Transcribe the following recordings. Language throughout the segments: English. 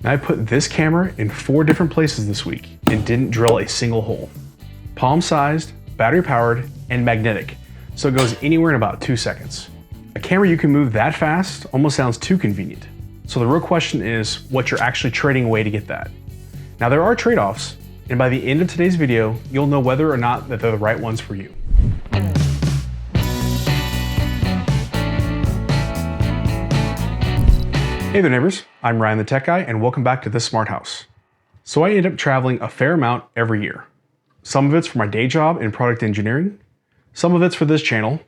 I put this camera in 4 different places this week and didn't drill a single hole. Palm-sized, battery-powered, and magnetic, so it goes anywhere in about 2 seconds. A camera you can move that fast almost sounds too convenient. So the real question is what you're actually trading away to get that. Now there are trade-offs, and by the end of today's video, you'll know whether or not that they're the right ones for you. Hey there neighbors, I'm Ryan the Tech Guy and welcome back to This Smart House. So I end up traveling a fair amount every year. Some of it's for my day job in product engineering, some of it's for this channel,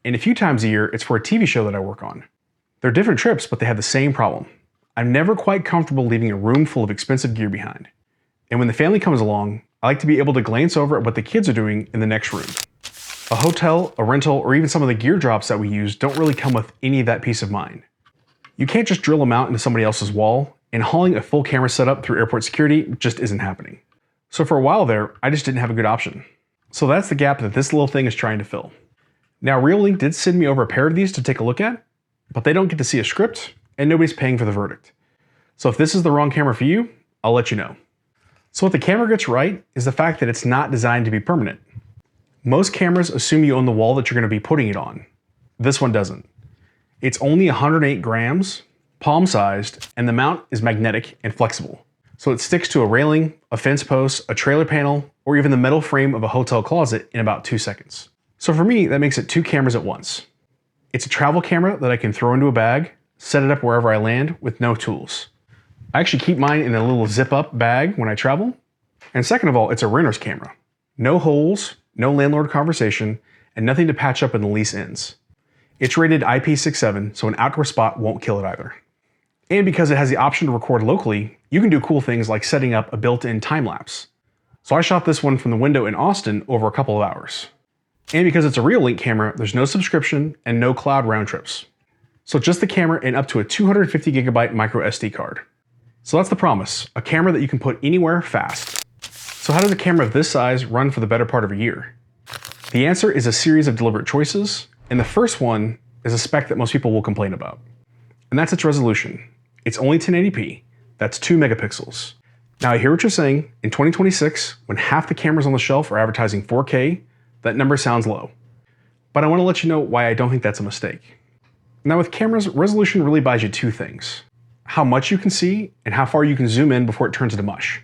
and a few times a year it's for a TV show that I work on. They're different trips, but they have the same problem. I'm never quite comfortable leaving a room full of expensive gear behind. And when the family comes along, I like to be able to glance over at what the kids are doing in the next room. A hotel, a rental, or even some of the gear drops that we use don't really come with any of that peace of mind. You can't just drill a mount into somebody else's wall, and hauling a full camera setup through airport security just isn't happening. So for a while there, I just didn't have a good option. So that's the gap that this little thing is trying to fill. Now Reolink did send me over a pair of these to take a look at, but they don't get to see a script, and nobody's paying for the verdict. So if this is the wrong camera for you, I'll let you know. So what the camera gets right is the fact that it's not designed to be permanent. Most cameras assume you own the wall that you're going to be putting it on. This one doesn't. It's only 108 grams, palm-sized, and the mount is magnetic and flexible. So it sticks to a railing, a fence post, a trailer panel, or even the metal frame of a hotel closet in about 2 seconds. So for me, that makes it 2 cameras at once. It's a travel camera that I can throw into a bag, set it up wherever I land with no tools. I actually keep mine in a little zip-up bag when I travel. And second of all, it's a renter's camera. No holes, no landlord conversation, and nothing to patch up when the lease ends. It's rated IP67, so an outdoor spot won't kill it either. And because it has the option to record locally, you can do cool things like setting up a built-in time-lapse. So I shot this one from the window in Austin over a couple of hours. And because it's a Reolink camera, there's no subscription and no cloud round trips. So just the camera and up to a 250 gigabyte micro SD card. So that's the promise, a camera that you can put anywhere fast. So how does a camera of this size run for the better part of a year? The answer is a series of deliberate choices, and the first one is a spec that most people will complain about. And that's its resolution. It's only 1080p, that's 2 megapixels. Now I hear what you're saying, in 2026, when half the cameras on the shelf are advertising 4K, that number sounds low. But I want to let you know why I don't think that's a mistake. Now with cameras, resolution really buys you 2 things. How much you can see, and how far you can zoom in before it turns into mush.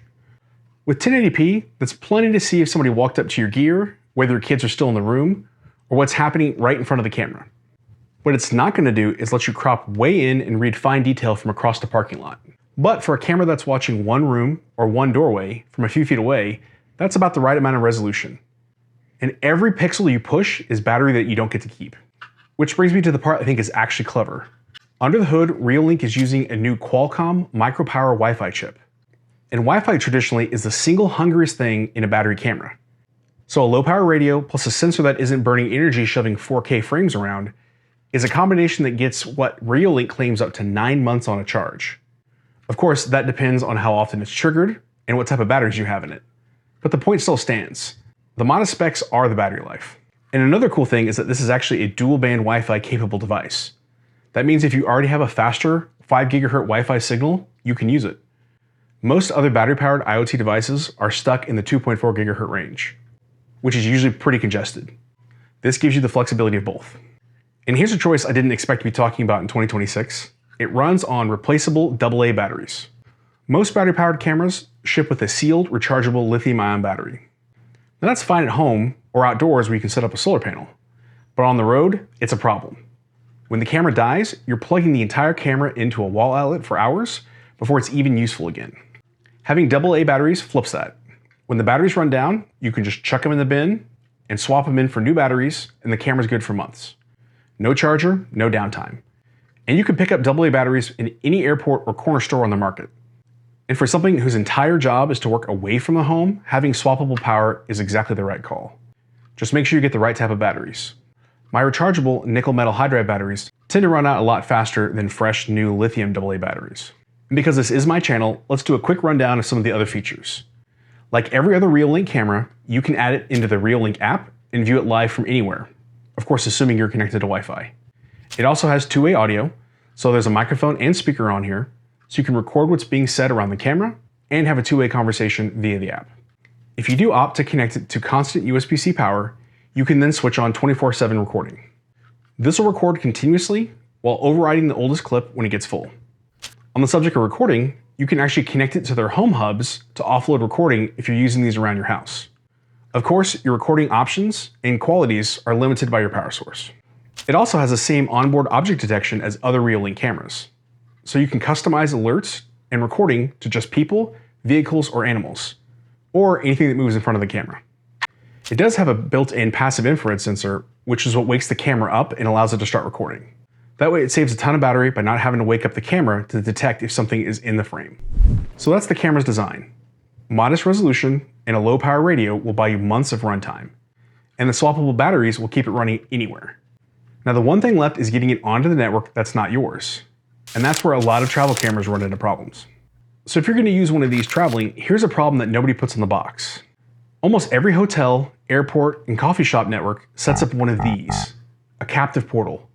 With 1080p, that's plenty to see if somebody walked up to your gear, whether your kids are still in the room, or what's happening right in front of the camera. What it's not going to do is let you crop way in and read fine detail from across the parking lot. But for a camera that's watching one room or one doorway from a few feet away, that's about the right amount of resolution. And every pixel you push is battery that you don't get to keep. Which brings me to the part I think is actually clever. Under the hood, Reolink is using a new Qualcomm micro-power Wi-Fi chip. And Wi-Fi traditionally is the single hungriest thing in a battery camera. So a low-power radio plus a sensor that isn't burning energy shoving 4K frames around is a combination that gets what Reolink claims up to 9 months on a charge. Of course, that depends on how often it's triggered and what type of batteries you have in it. But the point still stands. The modest specs are the battery life. And another cool thing is that this is actually a dual-band Wi-Fi capable device. That means if you already have a faster 5 gigahertz Wi-Fi signal, you can use it. Most other battery-powered IoT devices are stuck in the 2.4 gigahertz range, which is usually pretty congested. This gives you the flexibility of both. And here's a choice I didn't expect to be talking about in 2026. It runs on replaceable AA batteries. Most battery-powered cameras ship with a sealed, rechargeable lithium-ion battery. Now that's fine at home or outdoors where you can set up a solar panel. But on the road, it's a problem. When the camera dies, you're plugging the entire camera into a wall outlet for hours before it's even useful again. Having AA batteries flips that. When the batteries run down, you can just chuck them in the bin and swap them in for new batteries, and the camera's good for months. No charger, no downtime. And you can pick up AA batteries in any airport or corner store on the market. And for something whose entire job is to work away from the home, having swappable power is exactly the right call. Just make sure you get the right type of batteries. My rechargeable nickel metal hydride batteries tend to run out a lot faster than fresh new lithium AA batteries. And because this is my channel, let's do a quick rundown of some of the other features. Like every other Reolink camera, you can add it into the Reolink app and view it live from anywhere. Of course, assuming you're connected to Wi-Fi. It also has two-way audio, so there's a microphone and speaker on here, so you can record what's being said around the camera and have a two-way conversation via the app. If you do opt to connect it to constant USB-C power, you can then switch on 24/7 recording. This will record continuously while overriding the oldest clip when it gets full. On the subject of recording, you can actually connect it to their home hubs to offload recording if you're using these around your house. Of course, your recording options and qualities are limited by your power source. It also has the same onboard object detection as other Reolink cameras, so you can customize alerts and recording to just people, vehicles, or animals, or anything that moves in front of the camera. It does have a built-in passive infrared sensor, which is what wakes the camera up and allows it to start recording. That way it saves a ton of battery by not having to wake up the camera to detect if something is in the frame. So that's the camera's design. Modest resolution and a low power radio will buy you months of runtime, and the swappable batteries will keep it running anywhere. Now the one thing left is getting it onto the network that's not yours, and that's where a lot of travel cameras run into problems. So if you're going to use one of these traveling, here's a problem that nobody puts in the box. Almost every hotel, airport, and coffee shop network sets up one of these, a captive portal.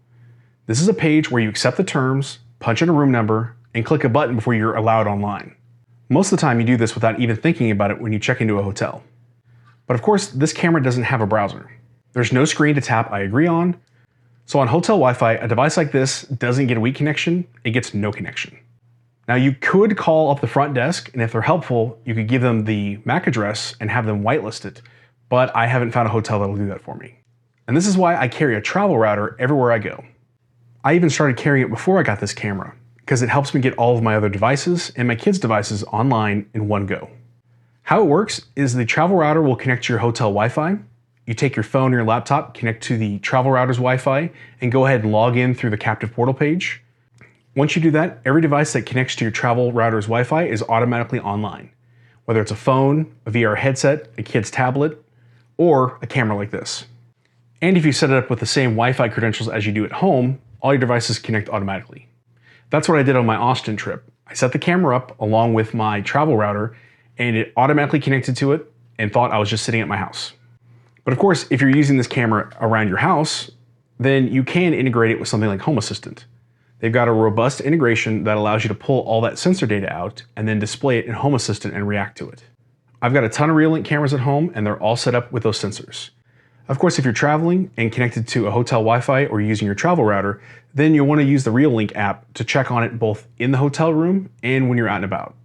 This is a page where you accept the terms, punch in a room number, and click a button before you're allowed online. Most of the time you do this without even thinking about it when you check into a hotel. But of course, this camera doesn't have a browser. There's no screen to tap I agree on, so on hotel Wi-Fi, a device like this doesn't get a weak connection, it gets no connection. Now you could call up the front desk, and if they're helpful, you could give them the MAC address and have them whitelist it, but I haven't found a hotel that'll do that for me. And this is why I carry a travel router everywhere I go. I even started carrying it before I got this camera, because it helps me get all of my other devices and my kids' devices online in one go. How it works is the travel router will connect to your hotel Wi-Fi. You take your phone or your laptop, connect to the travel router's Wi-Fi, and go ahead and log in through the captive portal page. Once you do that, every device that connects to your travel router's Wi-Fi is automatically online, whether it's a phone, a VR headset, a kid's tablet, or a camera like this. And if you set it up with the same Wi-Fi credentials as you do at home, all your devices connect automatically. That's what I did on my Austin trip. I set the camera up along with my travel router, and it automatically connected to it and thought I was just sitting at my house. But of course, if you're using this camera around your house, then you can integrate it with something like Home Assistant. They've got a robust integration that allows you to pull all that sensor data out and then display it in Home Assistant and react to it. I've got a ton of Reolink cameras at home, and they're all set up with those sensors. Of course, if you're traveling and connected to a hotel Wi-Fi or using your travel router, then you'll want to use the Reolink app to check on it both in the hotel room and when you're out and about,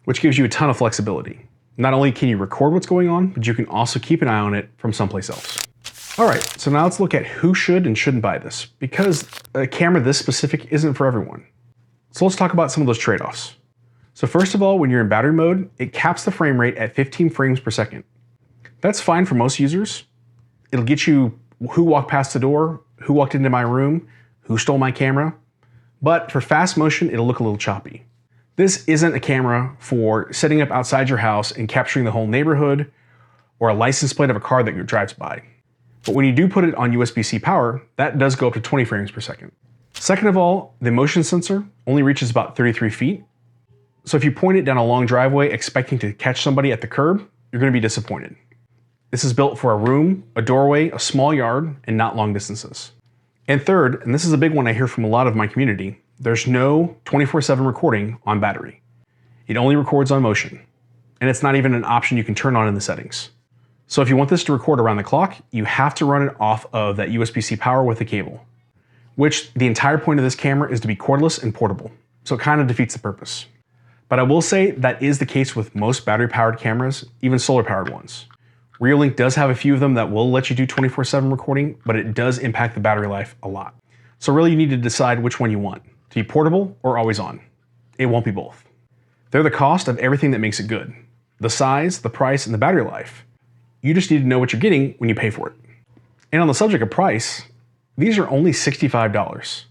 which gives you a ton of flexibility. Not only can you record what's going on, but you can also keep an eye on it from someplace else. All right, so now let's look at who should and shouldn't buy this, because a camera this specific isn't for everyone. So let's talk about some of those trade-offs. So first of all, when you're in battery mode, it caps the frame rate at 15 frames per second. That's fine for most users. It'll get you who walked past the door, who walked into my room, who stole my camera. But for fast motion, it'll look a little choppy. This isn't a camera for setting up outside your house and capturing the whole neighborhood or a license plate of a car that drives by. But when you do put it on USB-C power, that does go up to 20 frames per second. Second of all, the motion sensor only reaches about 33 feet. So if you point it down a long driveway expecting to catch somebody at the curb, you're going to be disappointed. This is built for a room, a doorway, a small yard, and not long distances. And third, and this is a big one I hear from a lot of my community, there's no 24/7 recording on battery. It only records on motion. And it's not even an option you can turn on in the settings. So if you want this to record around the clock, you have to run it off of that USB-C power with a cable, which the entire point of this camera is to be cordless and portable. So it kind of defeats the purpose. But I will say that is the case with most battery-powered cameras, even solar-powered ones. Reolink does have a few of them that will let you do 24/7 recording, but it does impact the battery life a lot. So really you need to decide which one you want, to be portable or always on. It won't be both. They're the cost of everything that makes it good. The size, the price, and the battery life. You just need to know what you're getting when you pay for it. And on the subject of price, these are only $65.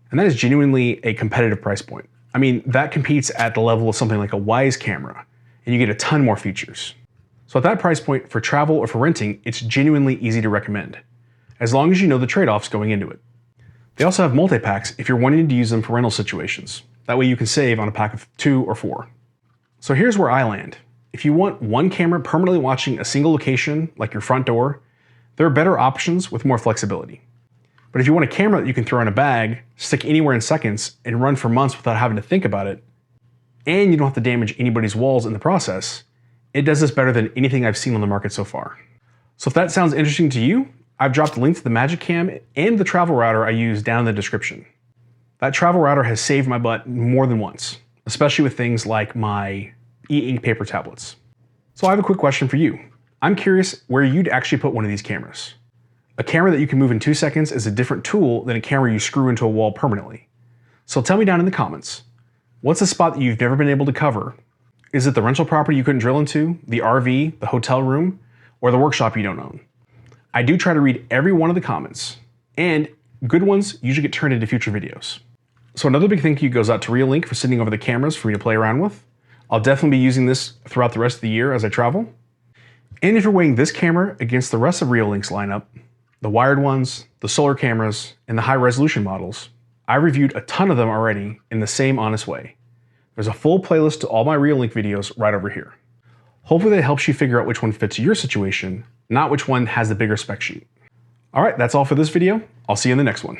And that is genuinely a competitive price point. I mean, that competes at the level of something like a Wise camera, and you get a ton more features. So at that price point, for travel or for renting, it's genuinely easy to recommend, as long as you know the trade-offs going into it. They also have multi-packs if you're wanting to use them for rental situations. That way you can save on a pack of 2 or 4. So here's where I land. If you want one camera permanently watching a single location, like your front door, there are better options with more flexibility. But if you want a camera that you can throw in a bag, stick anywhere in seconds, and run for months without having to think about it, and you don't have to damage anybody's walls in the process, it does this better than anything I've seen on the market so far. So if that sounds interesting to you, I've dropped a link to the MagiCam and the travel router I use down in the description. That travel router has saved my butt more than once, especially with things like my e-ink paper tablets. So I have a quick question for you. I'm curious where you'd actually put one of these cameras. A camera that you can move in 2 seconds is a different tool than a camera you screw into a wall permanently. So tell me down in the comments, what's a spot that you've never been able to cover? Is it the rental property you couldn't drill into, the RV, the hotel room, or the workshop you don't own? I do try to read every one of the comments, and good ones usually get turned into future videos. So another big thank you goes out to Reolink for sending over the cameras for me to play around with. I'll definitely be using this throughout the rest of the year as I travel. And if you're weighing this camera against the rest of Reolink's lineup, the wired ones, the solar cameras, and the high resolution models, I reviewed a ton of them already in the same honest way. There's a full playlist to all my Reolink videos right over here. Hopefully that helps you figure out which one fits your situation, not which one has the bigger spec sheet. All right, that's all for this video. I'll see you in the next one.